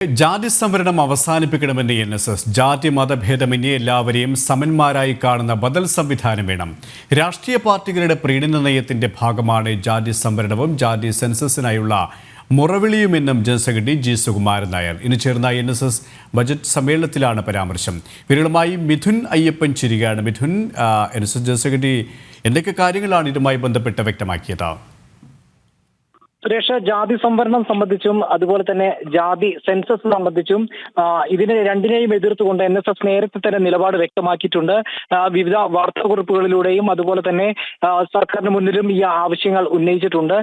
ജാതി സംവരണം അവസാനിപ്പിക്കണമെന്ന് NSS. ജാതി മതഭേദമന്യേ എല്ലാവരെയും സമന്മാരായി കാണുന്ന ബദൽ സംവിധാനം വേണം. രാഷ്ട്രീയ പാർട്ടികളുടെ പ്രീണന നയത്തിന്റെ ഭാഗമാണ് ജാതി സംവരണവും ജാതി സെൻസസിനായുള്ള മുറവിളിയുമെന്നും general secretary G. Sukumaran Nair. ഇന്ന് ചേർന്ന NSS ബജറ്റ് സമ്മേളനത്തിലാണ് പരാമർശം. വിവരങ്ങളുമായി മിഥുൻ അയ്യപ്പൻ ചിരികയാണ്. മിഥുൻ, NSS ജനറൽ സെക്രട്ടറി എന്തൊക്കെ കാര്യങ്ങളാണ് ഇതുമായി ബന്ധപ്പെട്ട് വ്യക്തമാക്കിയത്? സുരേഷ്, ജാതി സംവരണം സംബന്ധിച്ചും അതുപോലെ തന്നെ ജാതി സെൻസസ് സംബന്ധിച്ചും ഇതിനെ രണ്ടിനെയും എതിർത്തുകൊണ്ട് NSS നേരത്തെ തന്നെ നിലപാട് വ്യക്തമാക്കിയിട്ടുണ്ട്. വിവിധ വാർത്താക്കുറിപ്പുകളിലൂടെയും അതുപോലെ തന്നെ സർക്കാരിന് മുന്നിലും ഈ ആവശ്യങ്ങൾ ഉന്നയിച്ചിട്ടുണ്ട്.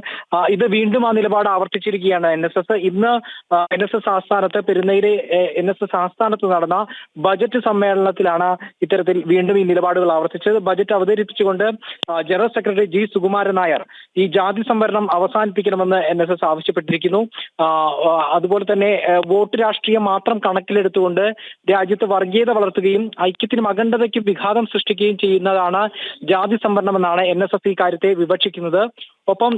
ഇത് വീണ്ടും ആ നിലപാട് ആവർത്തിച്ചിരിക്കുകയാണ് NSS. ഇന്ന് NSS ആസ്ഥാനത്ത് പെരുന്നയിലെ NSS ആസ്ഥാനത്ത് നടന്ന ബജറ്റ് സമ്മേളനത്തിലാണ് ഇത്തരത്തിൽ വീണ്ടും ഈ നിലപാടുകൾ ആവർത്തിച്ചത്. ബജറ്റ് അവതരിപ്പിച്ചുകൊണ്ട് general secretary G. Sukumaran Nair ഈ ജാതി സംവരണം അവസാനിപ്പിക്കണമെന്ന് NSS ആവശ്യപ്പെട്ടിരിക്കുന്നു. അതുപോലെ തന്നെ വോട്ട് രാഷ്ട്രീയം മാത്രം കണക്കിലെടുത്തുകൊണ്ട് രാജ്യത്ത് വർഗീയത വളർത്തുകയും ഐക്യത്തിനും അഖണ്ഡതയ്ക്കും വിഘാതം സൃഷ്ടിക്കുകയും ചെയ്യുന്നതാണ് ജാതി സംവരണമെന്നാണ് NSS ഈ കാര്യത്തെ വിവക്ഷിക്കുന്നത്. ഒപ്പം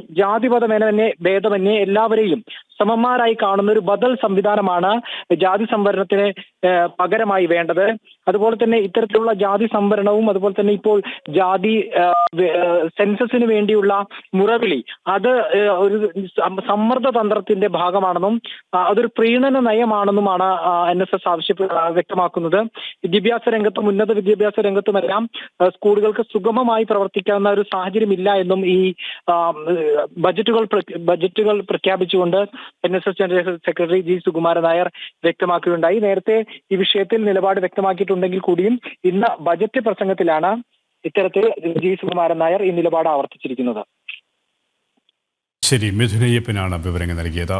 ഭേദമന്യേ എല്ലാവരെയും സമന്മാരായി കാണുന്ന ഒരു ബദൽ സംവിധാനമാണ് ജാതി സംവരണത്തിന് പകരമായി വേണ്ടത്. അതുപോലെ തന്നെ ഇത്തരത്തിലുള്ള ജാതി സംവരണവും അതുപോലെ തന്നെ ഇപ്പോൾ ജാതി സെൻസസിന് വേണ്ടിയുള്ള മുറവിളി അത് ഒരു സമ്മർദ്ദ തന്ത്രത്തിന്റെ ഭാഗമാണെന്നും അതൊരു പ്രീണന നയമാണെന്നുമാണ് NSS വ്യക്തമാക്കുന്നത്. വിദ്യാഭ്യാസ രംഗത്തും ഉന്നത വിദ്യാഭ്യാസ രംഗത്തുമെല്ലാം സ്കൂളുകൾക്ക് സുഗമമായി പ്രവർത്തിക്കാവുന്ന ഒരു സാഹചര്യം ഇല്ല എന്നും ഈ ബജറ്റുകൾ പ്രഖ്യാപിച്ചുകൊണ്ട് NSS general secretary G. Sukumaran Nair വ്യക്തമാക്കുകയുണ്ടായി. നേരത്തെ ഈ വിഷയത്തിൽ നിലപാട് വ്യക്തമാക്കിയിട്ടുണ്ടെങ്കിൽ കൂടിയും ഇന്ന് ബജറ്റ് പ്രസംഗത്തിലാണ് ഇത്തരത്തിൽ G. സുകുമാരൻ നായർ ഈ നിലപാട് ആവർത്തിച്ചിരിക്കുന്നത്. ശരി, മിഥുനയ്യപ്പനാണ് വിവരങ്ങൾ നൽകിയത്.